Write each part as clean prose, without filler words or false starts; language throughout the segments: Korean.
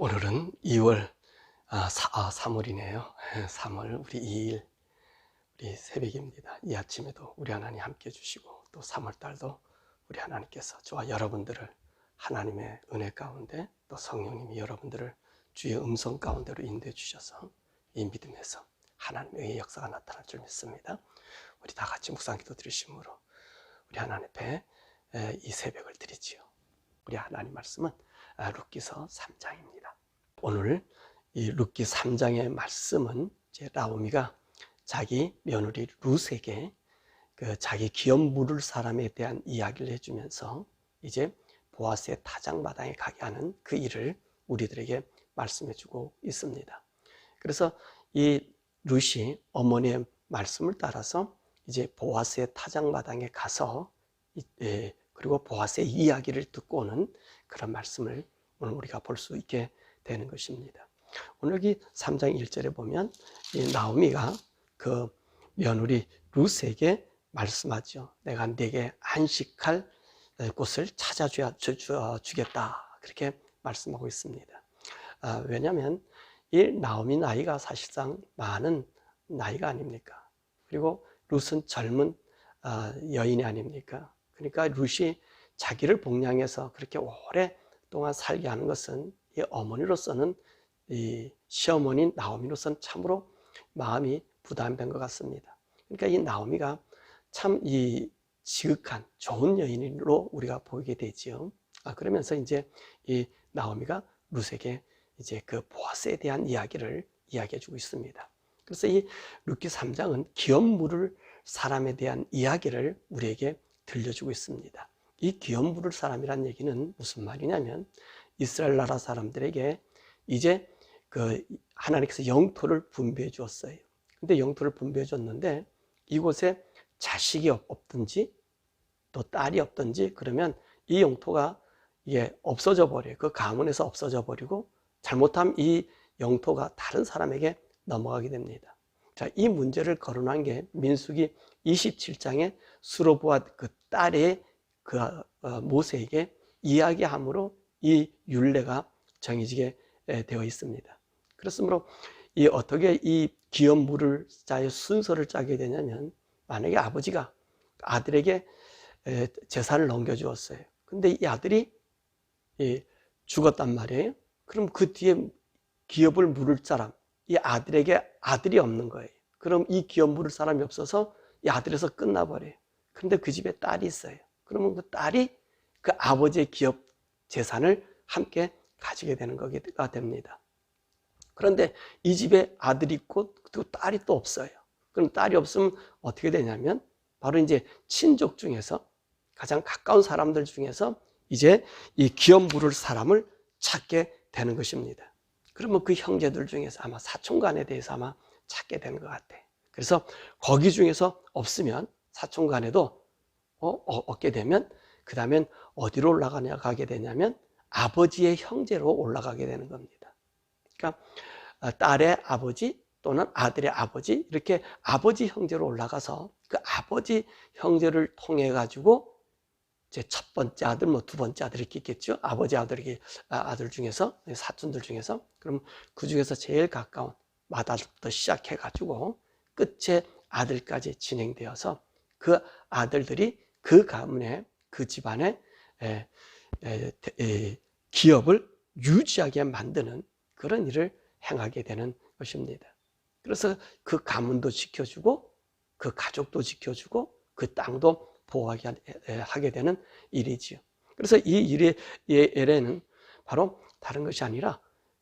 오늘은 2월 3월이네요. 3월 우리 2일 우리 새벽입니다. 이 아침에도 우리 하나님 함께 해주시고 또 3월 달도 우리 하나님께서 저와 여러분들을 하나님의 은혜 가운데 또 성령님이 여러분들을 주의 음성 가운데로 인도해 주셔서 이 믿음에서 하나님의 역사가 나타날 줄 믿습니다. 우리 다 같이 묵상기도 드리심으로 우리 하나님 앞에 이 새벽을 드리지요. 우리 하나님 말씀은 룻기서 3장입니다. 오늘 이 룻기 3장의 말씀은 이제 나오미가 자기 며느리 룻에게 자기 기업 물을 사람에 대한 이야기를 해주면서 이제 보아스의 타작마당에 가게 하는 그 일을 우리들에게 말씀해주고 있습니다. 그래서 이 룻이 어머니의 말씀을 따라서 이제 보아스의 타작마당에 가서 그리고 보아스의 이야기를 듣고 오는 그런 말씀을 오늘 우리가 볼 수 있게 되는 것입니다. 오늘 여기 3장 1절에 보면 이 나오미가 그 며느리 룻에게 말씀하죠. 내가 네게 안식할 곳을 찾아주겠다. 그렇게 말씀하고 있습니다. 왜냐하면 이 나오미 나이가 사실상 많은 나이가 아닙니까? 그리고 룻은 젊은 여인이 아닙니까? 그러니까 룻이 자기를 복량해서 그렇게 오랫동안 살게 하는 것은 이 어머니로서는 이 시어머니 나오미로서는 참으로 마음이 부담된 것 같습니다. 그러니까 이 나오미가 참 이 지극한 좋은 여인으로 우리가 보이게 되지요. 그러면서 이제 이 나오미가 룻에게 이제 그 보아스에 대한 이야기를 이야기해 주고 있습니다. 그래서 이 룻기 3장은 기업 물을 사람에 대한 이야기를 우리에게 들려주고 있습니다. 이 기업 물을 사람이란 얘기는 무슨 말이냐면 이스라엘 나라 사람들에게 이제 그 하나님께서 영토를 분배해 주었어요. 근데 영토를 분배해 줬는데 이곳에 자식이 없든지 또 딸이 없든지 그러면 이 영토가 이게 없어져 버려요. 그 가문에서 없어져 버리고 잘못하면 이 영토가 다른 사람에게 넘어가게 됩니다. 자, 이 문제를 거론한 게 민수기 27장에 스로보아 그 딸의 그 모세에게 이야기함으로 이 율례가 정해지게 되어 있습니다. 그렇으므로 이 어떻게 이 기업 물을 자의 순서를 짜게 되냐면 만약에 아버지가 아들에게 재산을 넘겨주었어요. 근데 이 아들이 죽었단 말이에요. 그럼 그 뒤에 기업을 물을 사람, 이 아들에게 아들이 없는 거예요. 그럼 이 기업 물을 사람이 없어서 이 아들에서 끝나버려요. 그런데 그 집에 딸이 있어요. 그러면 그 딸이 그 아버지의 기업 재산을 함께 가지게 되는 거가 됩니다. 그런데 이 집에 아들이 있고 또 딸이 또 없어요. 그럼 딸이 없으면 어떻게 되냐면 바로 이제 친족 중에서 가장 가까운 사람들 중에서 이제 이 기업 물을 사람을 찾게 되는 것입니다. 그러면 그 형제들 중에서 아마 사촌간에 대해서 아마 찾게 되는 것 같아요. 그래서 거기 중에서 없으면 사촌간에도 얻게 되면 그 다음엔 어디로 올라가게 되냐면 아버지의 형제로 올라가게 되는 겁니다. 그러니까 딸의 아버지 또는 아들의 아버지 이렇게 아버지 형제로 올라가서 그 아버지 형제를 통해 가지고 제 첫 번째 아들, 두 번째 아들 이렇게 있겠죠. 아버지 아들 중에서 사촌들 중에서 그럼 그 중에서 제일 가까운 맏아들부터 시작해 가지고 끝에 아들까지 진행되어서 그 아들들이 그 가문에 그 집안에 기업을 유지하게 만드는 그런 일을 행하게 되는 것입니다. 그래서 그 가문도 지켜주고 그 가족도 지켜주고 그 땅도 보호하게 되는 일이지요. 그래서 이 일의 예래는 바로 다른 것이 아니라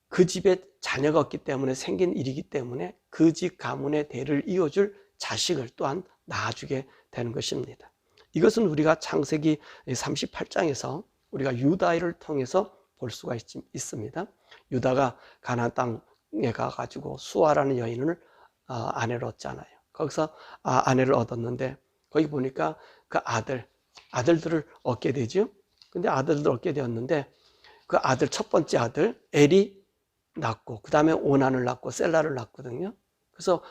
그 집에 자녀가 없기 때문에 생긴 일이기 때문에 그 집 가문의 대를 이어줄 자식을 또한 낳아주게 되는 것입니다. 이것은 우리가 창세기 38장에서 우리가 유다를 통해서 볼 수가 있습니다. 유다가 가나안 땅에 가가지고 수아라는 여인을 아내로 얻잖아요. 거기서 아내를 얻었는데 거기 보니까 그 아들들을 얻게 되죠. 근데 아들들 얻게 되었는데 그 아들 첫 번째 아들 엘이 낳고 그 다음에 오난을 낳고 셀라를 낳거든요. 그래서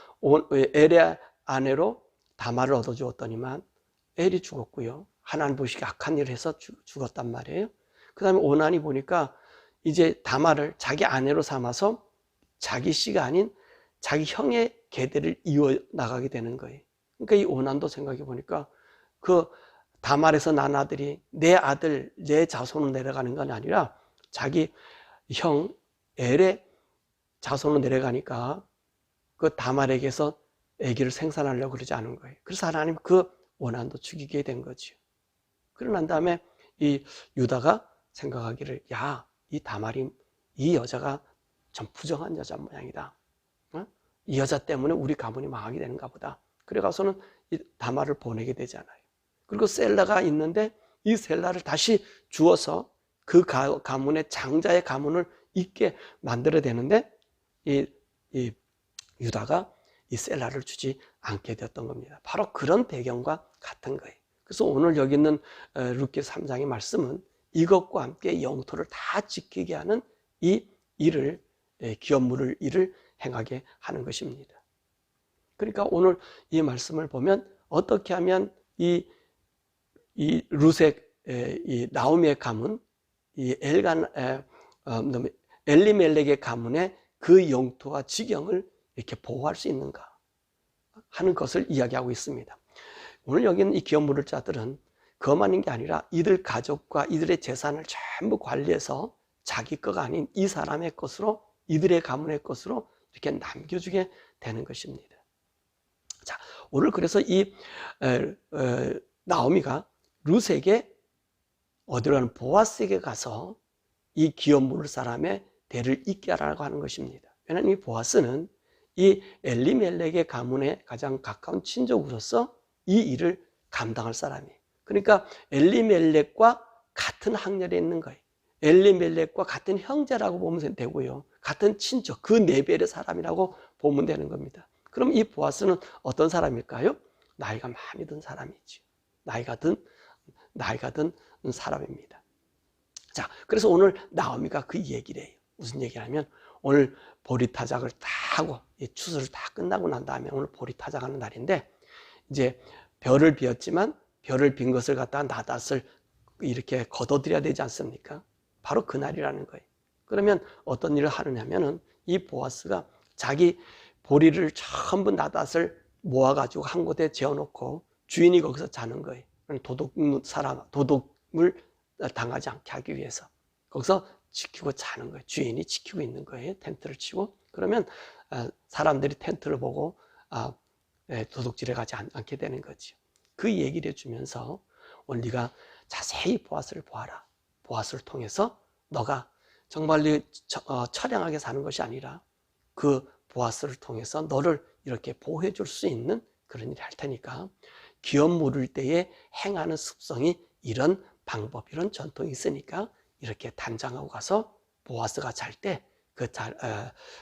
엘의 아내로 다말을 얻어주었더니만 엘이 죽었고요. 하나님 보시기에 악한 일을 해서 죽었단 말이에요. 그 다음에 오난이 보니까 이제 다말을 자기 아내로 삼아서 자기 씨가 아닌 자기 형의 계대를 이어나가게 되는 거예요. 그러니까 이 오난도 생각해 보니까 그 다말에서 난 아들이 내 아들, 내 자손으로 내려가는 건 아니라 자기 형 엘의 자손으로 내려가니까 그 다말에게서 아기를 생산하려고 그러지 않은 거예요. 그래서 하나님 그 오난도 죽이게 된 거죠. 그러고 난 다음에 이 유다가 생각하기를, 야, 이 다말이, 이 여자가 참 부정한 여자 모양이다. 이 여자 때문에 우리 가문이 망하게 되는가 보다. 그래 가서는 이 다말을 보내게 되잖아요. 그리고 셀라가 있는데 이 셀라를 다시 주어서 그 가문의 장자의 가문을 있게 만들어야 되는데 이 유다가 이 셀라를 주지 않게 되었던 겁니다. 바로 그런 배경과 같은 거예요. 그래서 오늘 여기 있는 룻기 3장의 말씀은 이것과 함께 영토를 다 지키게 하는 이 일을, 기업 물을 일을 행하게 하는 것입니다. 그러니까 오늘 이 말씀을 보면 어떻게 하면 이 룻의 이 나오미의 가문, 이 엘리멜렉의 가문의 그 영토와 지경을 이렇게 보호할 수 있는가 하는 것을 이야기하고 있습니다. 오늘 여기 있는 이 기업 물을 자들은 그것만인 게 아니라 이들 가족과 이들의 재산을 전부 관리해서 자기 거가 아닌 이 사람의 것으로, 이들의 가문의 것으로 이렇게 남겨주게 되는 것입니다. 자, 오늘 그래서 이 나오미가 룻에게 어디로 가는 보아스에게 가서 이 기업 물을 사람의 대를 잇게 하라고 하는 것입니다. 왜냐하면 이 보아스는 이 엘리멜렉의 가문에 가장 가까운 친족으로서 이 일을 감당할 사람이에요. 그러니까 엘리멜렉과 같은 학렬에 있는 거예요. 엘리멜렉과 같은 형제라고 보면 되고요. 같은 친족, 그 네벨의 사람이라고 보면 되는 겁니다. 그럼 이 보아스는 어떤 사람일까요? 나이가 많이 든 사람이죠. 나이가 든 사람입니다. 자, 그래서 오늘 나오미가 그 얘기를 해요. 무슨 얘기를 하면 오늘 보리타작을 다 하고 추수를 다 끝나고 난 다음에 오늘 보리타작하는 날인데 이제 벼를 비웠지만 벼를 빈 것을 갖다가 나닷을 이렇게 걷어들여야 되지 않습니까? 바로 그 날이라는 거예요. 그러면 어떤 일을 하느냐면은 이 보아스가 자기 보리를 전부 나닷을 모아가지고 한 곳에 재워놓고 주인이 거기서 자는 거예요. 도둑을 당하지 않게 하기 위해서 거기서 지키고 자는 거예요. 주인이 지키고 있는 거예요. 텐트를 치고. 그러면 사람들이 텐트를 보고 도둑질에 가지 않게 되는 거죠. 그 얘기를 해주면서 오늘 네가 자세히 보아스를 보아라. 보아스를 통해서 너가 정말로 처량하게 사는 것이 아니라 그 보아스를 통해서 너를 이렇게 보호해 줄 수 있는 그런 일을 할 테니까 기업 물을 때에 행하는 습성이 이런 방법, 이런 전통이 있으니까 이렇게 단장하고 가서 보아스가 잘 때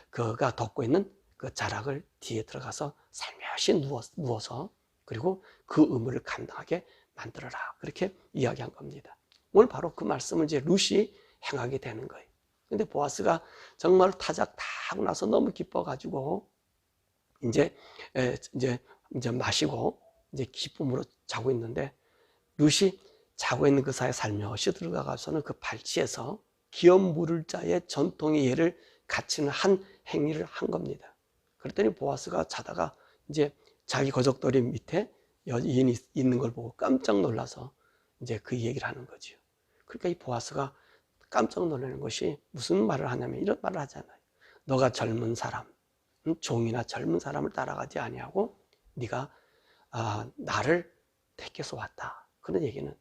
그가 덮고 있는 그 자락을 뒤에 들어가서 살며시 누워서 그리고 그 의무를 감당하게 만들어라. 그렇게 이야기한 겁니다. 오늘 바로 그 말씀을 이제 룻이 행하게 되는 거예요. 근데 보아스가 정말 타작 다 하고 나서 너무 기뻐가지고 이제 마시고 이제 기쁨으로 자고 있는데 룻이 자고 있는 그 사이에 살며시 들어가서는 그 발치에서 기업 물을 자의 전통의 예를 갖추는 한 행위를 한 겁니다. 그랬더니 보아스가 자다가 이제 자기 거적더리 밑에 여인이 있는 걸 보고 깜짝 놀라서 이제 그 얘기를 하는 거죠. 그러니까 이 보아스가 깜짝 놀라는 것이 무슨 말을 하냐면 이런 말을 하잖아요. 너가 젊은 사람, 종이나 젊은 사람을 따라가지 아니하고 네가 나를 택해서 왔다. 그런 얘기는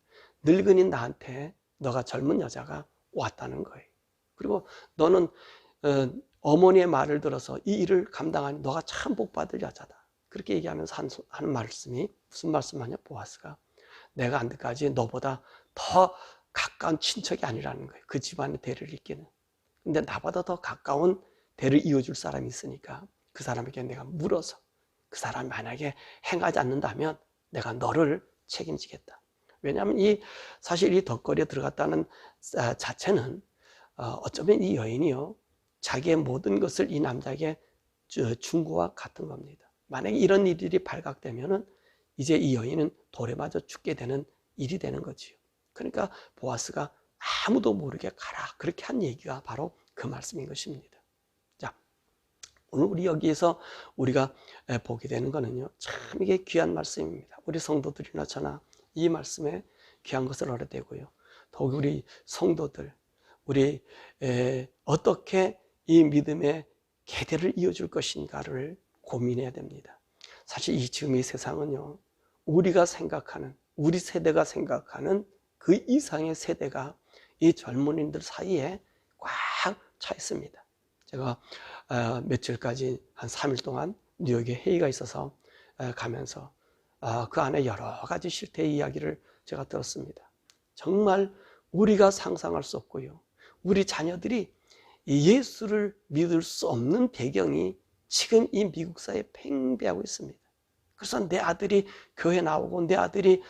늙은이 나한테 너가 젊은 여자가 왔다는 거예요. 그리고 너는 어머니의 말을 들어서 이 일을 감당하니 너가 참 복받을 여자다. 그렇게 얘기하면서 하는 말씀이 무슨 말씀하냐? 보아스가 내가 안때까지 너보다 더 가까운 친척이 아니라는 거예요. 그 집안의 대를 잇기는. 근데 나보다 더 가까운 대를 이어줄 사람이 있으니까 그 사람에게 내가 물어서 그 사람이 만약에 행하지 않는다면 내가 너를 책임지겠다. 왜냐하면 사실 이 덧거리에 들어갔다는 자체는 어쩌면 이 여인이요 자기의 모든 것을 이 남자에게 준 거와 같은 겁니다. 만약에 이런 일이 발각되면은 이제 이 여인은 돌에 맞아 죽게 되는 일이 되는 거지요. 그러니까 보아스가 아무도 모르게 가라. 그렇게 한 얘기가 바로 그 말씀인 것입니다. 자, 오늘 우리 여기에서 우리가 보게 되는 거는요, 참 이게 귀한 말씀입니다. 우리 성도들이나 저나 이 말씀에 귀한 것을 얻어야 되고요. 더욱 우리 성도들, 우리 어떻게 이 믿음의 계대를 이어줄 것인가를 고민해야 됩니다. 사실 지금 이 세상은요, 우리가 생각하는, 우리 세대가 생각하는 그 이상의 세대가 이 젊은이들 사이에 꽉 차 있습니다. 제가 며칠까지 한 3일 동안 뉴욕에 회의가 있어서 가면서 그 안에 여러 가지 실태의 이야기를 제가 들었습니다. 정말 우리가 상상할 수 없고요, 우리 자녀들이 예수를 믿을 수 없는 배경이 지금 이 미국 사회에 팽배하고 있습니다. 그래서 내 아들이 교회 나오고 내 아들이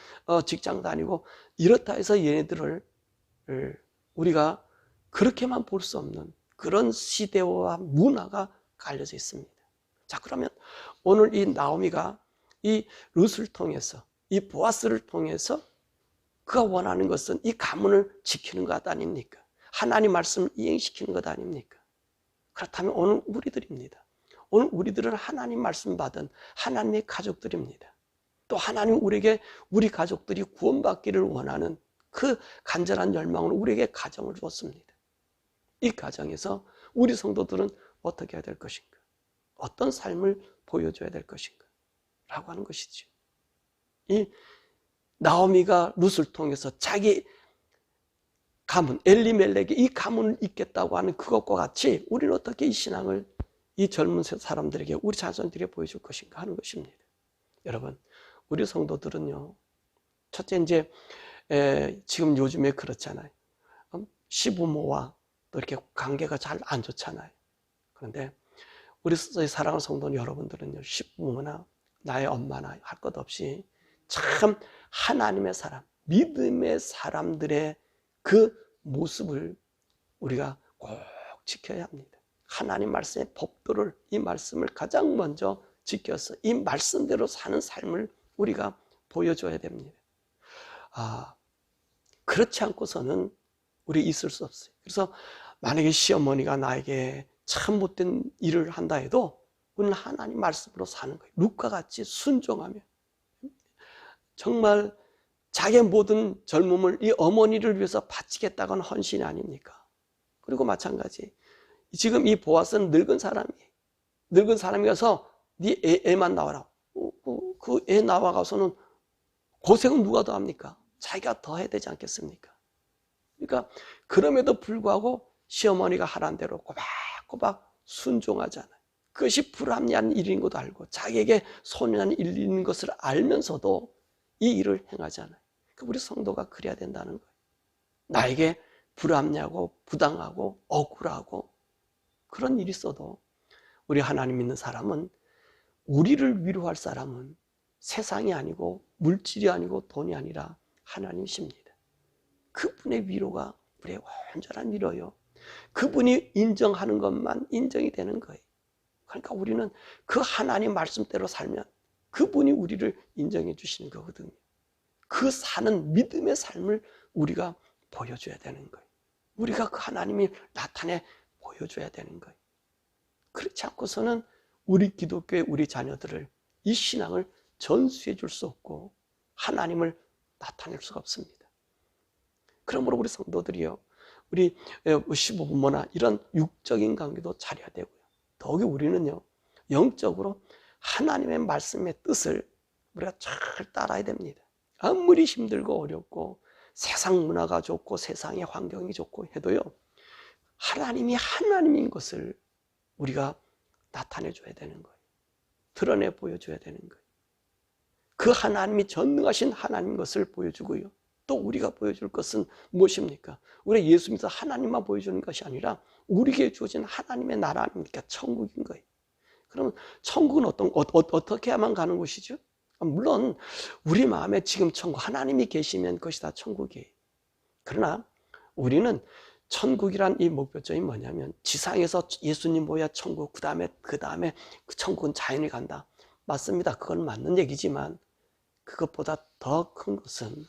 직장 다니고 이렇다 해서 얘네들을 우리가 그렇게만 볼 수 없는 그런 시대와 문화가 깔려져 있습니다. 자, 그러면 오늘 이 나오미가 이 룻을 통해서, 이 보아스를 통해서 그가 원하는 것은 이 가문을 지키는 것 아닙니까? 하나님 말씀을 이행시키는 것 아닙니까? 그렇다면 오늘 우리들입니다. 오늘 우리들은 하나님 말씀 받은 하나님의 가족들입니다. 또 하나님 우리에게 우리 가족들이 구원받기를 원하는 그 간절한 열망을 우리에게 가정을 주었습니다. 이 가정에서 우리 성도들은 어떻게 해야 될 것인가? 어떤 삶을 보여줘야 될 것인가? 라고 하는 것이죠. 이 나오미가 룻을 통해서 자기 가문, 엘리멜렉이 이 가문을 잇겠다고 하는 그것과 같이 우리는 어떻게 이 신앙을 이 젊은 사람들에게, 우리 자손들에게 보여줄 것인가 하는 것입니다. 여러분, 우리 성도들은요, 첫째 이제 지금 요즘에 그렇잖아요. 시부모와 또 이렇게 관계가 잘 안 좋잖아요. 그런데 우리 사랑하는 성도 여러분들은요, 시부모나 나의 엄마나 할 것 없이 참 하나님의 사람, 믿음의 사람들의 그 모습을 우리가 꼭 지켜야 합니다. 하나님 말씀의 법도를, 이 말씀을 가장 먼저 지켜서 이 말씀대로 사는 삶을 우리가 보여줘야 됩니다. 그렇지 않고서는 우리 있을 수 없어요. 그래서 만약에 시어머니가 나에게 참 못된 일을 한다 해도 우리는 하나님 말씀으로 사는 거예요. 룻과 같이 순종하며 정말 자기의 모든 젊음을 이 어머니를 위해서 바치겠다고 하는 헌신이 아닙니까? 그리고 마찬가지, 지금 이 보아스는 늙은 사람이에요. 늙은 사람이어서 네 애만 나와라. 그 애 나와가서는 고생은 누가 더 합니까? 자기가 더 해야 되지 않겠습니까? 그러니까 그럼에도 불구하고 시어머니가 하라는 대로 꼬박꼬박 순종하잖아요. 그것이 불합리한 일인 것도 알고 자기에게 손해난 일인 것을 알면서도 이 일을 행하잖아요. 우리 성도가 그래야 된다는 거예요. 나에게 불합리하고 부당하고 억울하고 그런 일이 있어도 우리 하나님 믿는 사람은, 우리를 위로할 사람은 세상이 아니고 물질이 아니고 돈이 아니라 하나님이십니다. 그분의 위로가 우리의 온전한 위로요. 그분이 인정하는 것만 인정이 되는 거예요. 그러니까 우리는 그 하나님 말씀대로 살면 그분이 우리를 인정해 주시는 거거든요. 그 사는 믿음의 삶을 우리가 보여줘야 되는 거예요. 우리가 그 하나님이 나타내 보여줘야 되는 거예요. 그렇지 않고서는 우리 기독교의 우리 자녀들을 이 신앙을 전수해 줄 수 없고 하나님을 나타낼 수가 없습니다. 그러므로 우리 성도들이요, 우리 시부모나 이런 육적인 관계도 잘해야 되고요. 더욱이 우리는요, 영적으로 하나님의 말씀의 뜻을 우리가 잘 따라야 됩니다. 아무리 힘들고 어렵고 세상 문화가 좋고 세상의 환경이 좋고 해도요, 하나님이 하나님인 것을 우리가 나타내줘야 되는 거예요. 드러내 보여줘야 되는 거예요. 그 하나님이 전능하신 하나님 것을 보여주고요. 또 우리가 보여줄 것은 무엇입니까? 우리가 예수 믿어서 하나님만 보여주는 것이 아니라 우리에게 주어진 하나님의 나라 아닙니까? 천국인 거예요. 그러면 천국은 어떻게 해야만 가는 곳이죠? 물론 우리 마음에 지금 천국, 하나님이 계시면 그것이 다 천국이에요. 그러나 우리는 천국이란 이 목표점이 뭐냐면, 지상에서 예수님 모여 천국, 그 다음에 그 천국은 자연이 간다. 맞습니다. 그건 맞는 얘기지만 그것보다 더 큰 것은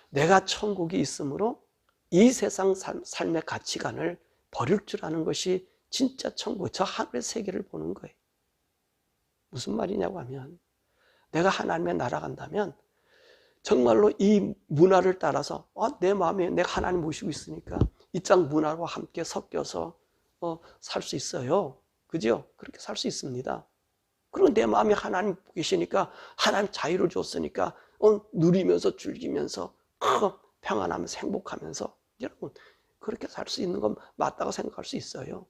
내가 천국이 있으므로 이 세상 삶의 가치관을 버릴 줄 아는 것이 진짜 천국, 저 하늘의 세계를 보는 거예요. 무슨 말이냐고 하면 내가 하나님의 나라 간다면 정말로 이 문화를 따라서 내 마음에 내가 하나님 모시고 있으니까 이 땅 문화와 함께 섞여서 살 수 있어요. 그죠? 그렇게 살 수 있습니다. 그리고 내 마음에 하나님 계시니까 하나님 자유를 줬으니까 누리면서 즐기면서 평안하면서 행복하면서 여러분 그렇게 살 수 있는 건 맞다고 생각할 수 있어요.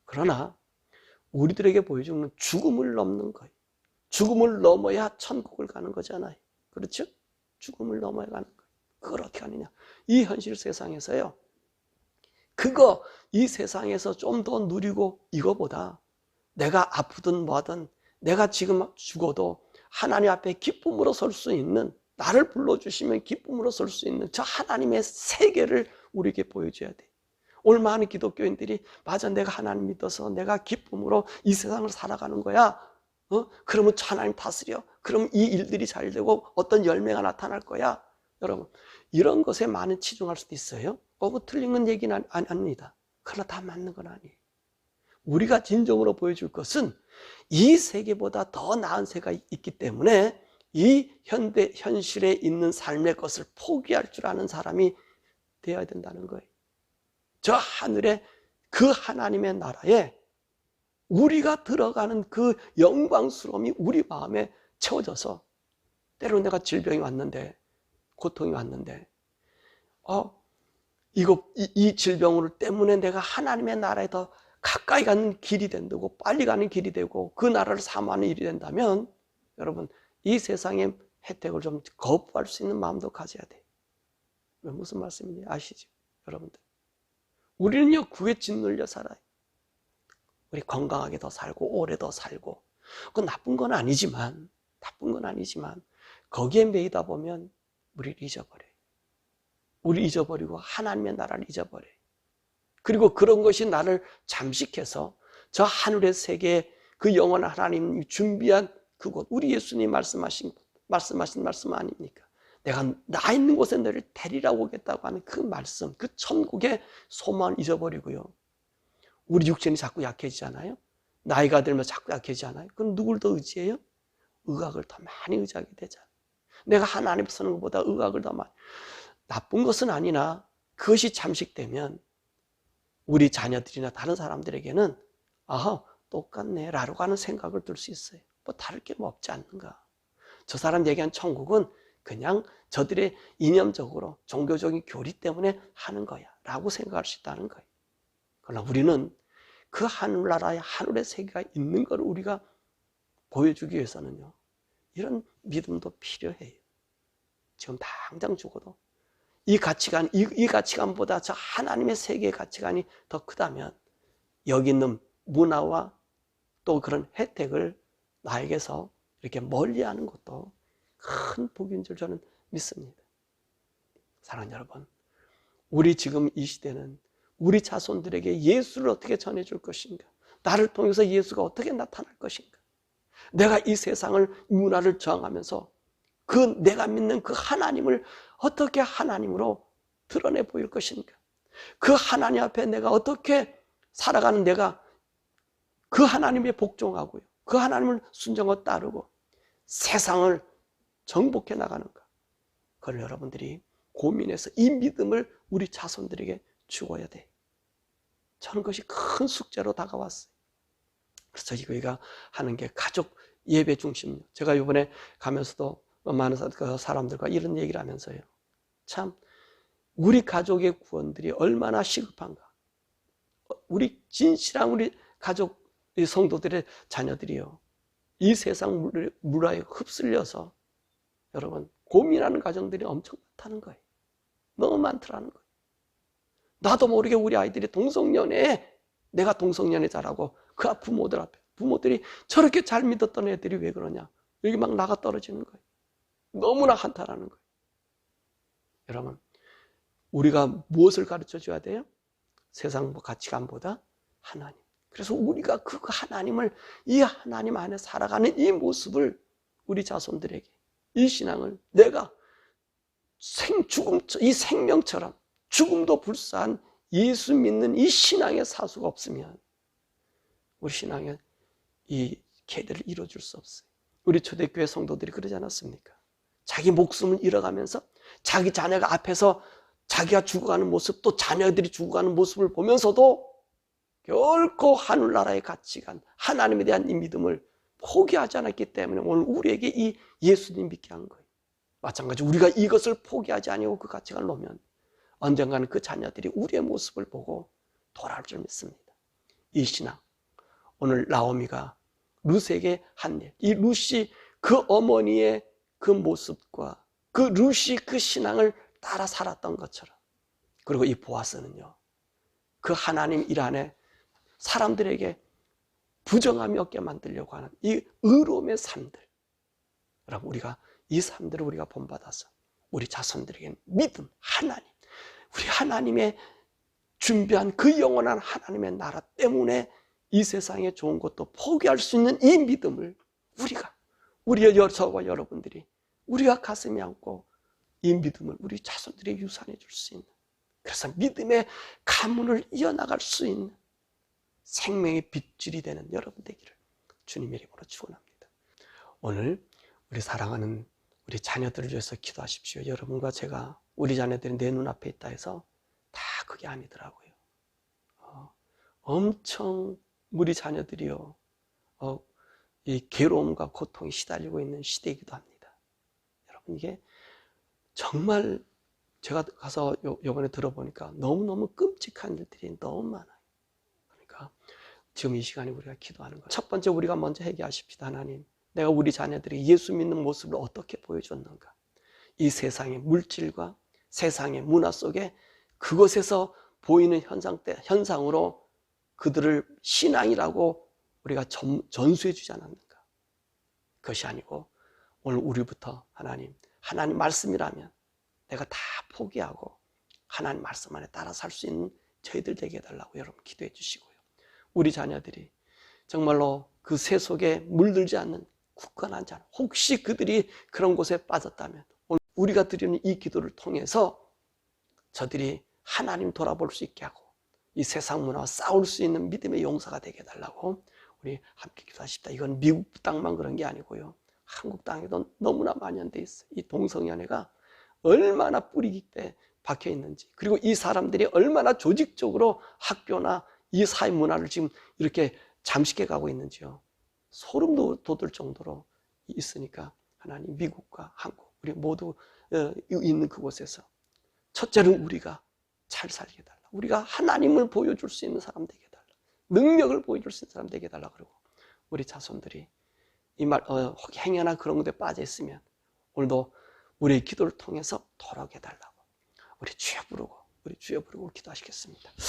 그러나 우리들에게 보여주는 죽음을 넘는 거예요. 죽음을 넘어야 천국을 가는 거잖아요. 그렇죠? 죽음을 넘어야 가는 거예요. 그걸 어떻게 하느냐? 이 현실 세상에서요. 이 세상에서 좀 더 누리고 이거보다 내가 아프든 뭐든 내가 지금 죽어도 하나님 앞에 기쁨으로 설 수 있는, 나를 불러주시면 기쁨으로 설 수 있는 저 하나님의 세계를 우리에게 보여줘야 돼. 오늘 많은 기독교인들이 맞아, 내가 하나님 믿어서 내가 기쁨으로 이 세상을 살아가는 거야. 그러면 하나님 다스려. 그럼 이 일들이 잘 되고 어떤 열매가 나타날 거야. 여러분, 이런 것에 많은 치중할 수도 있어요. 뭐 틀린 건 얘기는 아닙니다. 그러나 다 맞는 건 아니에요. 우리가 진정으로 보여줄 것은 이 세계보다 더 나은 세계가 있기 때문에 이 현실에 있는 삶의 것을 포기할 줄 아는 사람이 되어야 된다는 거예요. 저 하늘에 그 하나님의 나라에 우리가 들어가는 그 영광스러움이 우리 마음에 채워져서, 때로 내가 질병이 왔는데, 고통이 왔는데 이 질병 때문에 내가 하나님의 나라에 더 가까이 가는 길이 된다고, 빨리 가는 길이 되고 그 나라를 사모하는 일이 된다면 여러분 이 세상의 혜택을 좀 거부할 수 있는 마음도 가져야 돼요. 무슨 말씀인지 아시죠? 여러분들, 우리는요 그에 짓눌려 살아요. 우리 건강하게 더 살고 오래 더 살고, 그건 나쁜 건 아니지만 거기에 매이다 보면 우리를 잊어버려요. 우리 잊어버리고 하나님의 나라를 잊어버려요. 그리고 그런 것이 나를 잠식해서 저 하늘의 세계, 그 영원한 하나님이 준비한 그곳, 우리 예수님 말씀하신 말씀 아닙니까? 내가 나 있는 곳에 너를 데리러 오겠다고 하는 그 말씀, 그 천국의 소망을 잊어버리고요. 우리 육신이 자꾸 약해지잖아요. 나이가 들면 자꾸 약해지잖아요. 그럼 누굴 더 의지해요? 의학을 더 많이 의지하게 되잖아요. 내가 하나님 쓰는 것보다 의학을 더 많이. 나쁜 것은 아니나 그것이 잠식되면 우리 자녀들이나 다른 사람들에게는 똑같네 라고 하는 생각을 들 수 있어요. 뭐 다를 게 뭐 없지 않는가. 저 사람 얘기한 천국은 그냥 저들의 이념적으로 종교적인 교리 때문에 하는 거야 라고 생각할 수 있다는 거예요. 그러나 우리는 그 하늘나라의 하늘의 세계가 있는 걸 우리가 보여주기 위해서는요, 이런 믿음도 필요해요. 지금 당장 죽어도 이 가치관보다 저 하나님의 세계의 가치관이 더 크다면 여기 있는 문화와 또 그런 혜택을 나에게서 이렇게 멀리하는 것도 큰 복인 줄 저는 믿습니다. 사랑하는 여러분, 우리 지금 이 시대는 우리 자손들에게 예수를 어떻게 전해줄 것인가? 나를 통해서 예수가 어떻게 나타날 것인가? 내가 이 세상을, 문화를 저항하면서 내가 믿는 그 하나님을 어떻게 하나님으로 드러내 보일 것인가? 그 하나님 앞에 내가 어떻게 살아가는, 내가 그 하나님에 복종하고요, 그 하나님을 순종하고 따르고 세상을 정복해 나가는가? 그걸 여러분들이 고민해서 이 믿음을 우리 자손들에게 주어야 돼. 저는 그것이 큰 숙제로 다가왔어요. 그래서 저희가 하는 게 가족 예배 중심. 제가 이번에 가면서도 많은 사람들과 이런 얘기를 하면서요, 참 우리 가족의 구원들이 얼마나 시급한가. 우리 진실한 우리 가족, 성도들의 자녀들이요, 이 세상 문화에 흡쓸려서 여러분 고민하는 가정들이 엄청 많다는 거예요. 너무 많더라는 거예요. 나도 모르게 우리 아이들이 동성연애에, 내가 동성연애 잘하고 그 부모들 앞에, 부모들이 저렇게 잘 믿었던 애들이 왜 그러냐, 여기 막 나가 떨어지는 거예요. 너무나 한탄하는 거예요. 여러분, 우리가 무엇을 가르쳐 줘야 돼요? 세상 가치관보다 하나님. 그래서 우리가 그 하나님을, 이 하나님 안에 살아가는 이 모습을 우리 자손들에게, 이 신앙을 내가 죽음, 이 생명처럼 죽음도 불사한 예수 믿는 이 신앙의 사수가 없으면 우리 신앙의 이 계대를 이루어줄 수 없어요. 우리 초대교회 성도들이 그러지 않았습니까? 자기 목숨을 잃어가면서 자기 자녀가 앞에서 자기가 죽어가는 모습, 또 자녀들이 죽어가는 모습을 보면서도 결코 하늘나라의 가치관, 하나님에 대한 이 믿음을 포기하지 않았기 때문에 오늘 우리에게 이 예수님 믿게 한 거예요. 마찬가지로 우리가 이것을 포기하지 아니하고 그 가치관을 놓으면 언젠가는 그 자녀들이 우리의 모습을 보고 돌아올 줄 믿습니다. 이 신앙, 오늘 나오미가 룻에게 한 일, 이 룻이 그 어머니의 그 모습과 그 룻이 그 신앙을 따라 살았던 것처럼, 그리고 이 보아스는요, 그 하나님 일 안에 사람들에게 부정함이 없게 만들려고 하는 이 의로움의 삶들, 여러분, 우리가 이 삶들을 우리가 본받아서 우리 자손들에게 믿음, 하나님, 우리 하나님의 준비한 그 영원한 하나님의 나라 때문에 이 세상에 좋은 것도 포기할 수 있는 이 믿음을 우리가, 우리의 저와 여러분들이 우리가 가슴에 안고 이 믿음을 우리 자손들에게 유산해 줄 수 있는, 그래서 믿음의 가문을 이어나갈 수 있는 생명의 빗줄이 되는 여러분 되기를 주님의 이름으로 축원합니다. 오늘 우리 사랑하는 우리 자녀들을 위해서 기도하십시오. 여러분과 제가 우리 자녀들이 내 눈앞에 있다 해서 다 그게 아니더라고요. 엄청 우리 자녀들이요, 이 괴로움과 고통에 시달리고 있는 시대이기도 합니다. 여러분, 이게 정말 제가 가서 이번에 들어보니까 너무너무 끔찍한 일들이 너무 많아요. 그러니까 지금 이 시간에 우리가 기도하는 거예요. 첫 번째, 우리가 먼저 회개하십시다. 하나님, 내가 우리 자녀들이 예수 믿는 모습을 어떻게 보여줬는가? 이 세상의 물질과 세상의 문화 속에 그것에서 보이는 현상으로 그들을 신앙이라고 우리가 전수해 주지 않았는가? 그것이 아니고 오늘 우리부터 하나님 말씀이라면 내가 다 포기하고 하나님 말씀 안에 따라 살 수 있는 저희들 되게 해달라고 여러분 기도해 주시고요. 우리 자녀들이 정말로 그 새 속에 물들지 않는 굳건한 자녀, 혹시 그들이 그런 곳에 빠졌다면 오늘 우리가 드리는 이 기도를 통해서 저들이 하나님 돌아볼 수 있게 하고 이 세상 문화와 싸울 수 있는 믿음의 용사가 되게 해달라고 우리 함께 기도하십시다. 이건 미국 땅만 그런 게 아니고요, 한국 땅에도 너무나 만연돼 있어요. 이 동성연애가 얼마나 뿌리 깊게 박혀 있는지, 그리고 이 사람들이 얼마나 조직적으로 학교나 이 사회 문화를 지금 이렇게 잠식해 가고 있는지요. 소름 돋을 정도로 있으니까 하나님, 미국과 한국 우리 모두 있는 그곳에서 첫째는 우리가 잘 살게 해달라. 우리가 하나님을 보여줄 수 있는 사람 되게 해달라. 능력을 보여줄 수 있는 사람 되게 해달라. 그리고 우리 자손들이 이 말 행여나 그런 것에 빠져 있으면 오늘도 우리의 기도를 통해서 돌아오게 해달라고 우리 주여 부르고 기도하시겠습니다.